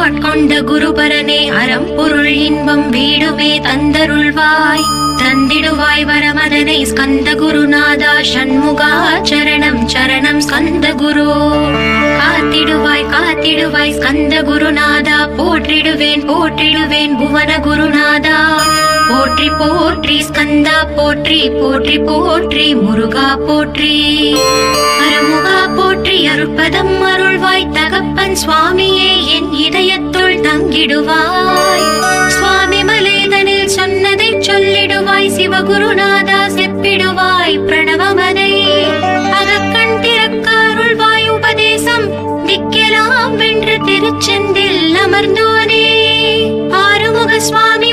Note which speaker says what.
Speaker 1: ஆட்கொண்ட குருபரனே அறம் பொருள் இன்பம் வீடுமே தந்தருள்வாய் தந்திடுவாய் வரமதனை ஸ்கந்த குருநாதா ஷண்முகா சரணம் சரணம் ஸ்கந்த குரு காத்திடுவாய் காத்திடுவாய் ஸ்கந்த குருநாதா போற்றிடுவேன் போற்றிடுவேன் புவன குருநாதா போற்றி போற்றி ஸ்கந்தா போற்றி போற்றி போற்றி முருகா போற்றி அருமுகா போற்றி அருட்பதம் அருள்வாய் தகப்பன் சுவாமியே என் இதயத்துள் தங்கிடுவாய் சுவாமி மலேதனில் சொன்னதை சொல்லிடுவாய் சிவகுருநாதா செப்பிடுவாய் பிரணவமதை அகக்கண் திறக்க அருள்வாய் உபதேசம் திக்கெல்லாம் வென்று திருச்செந்தில் அமர்ந்தோனே ஆறுமுக சுவாமி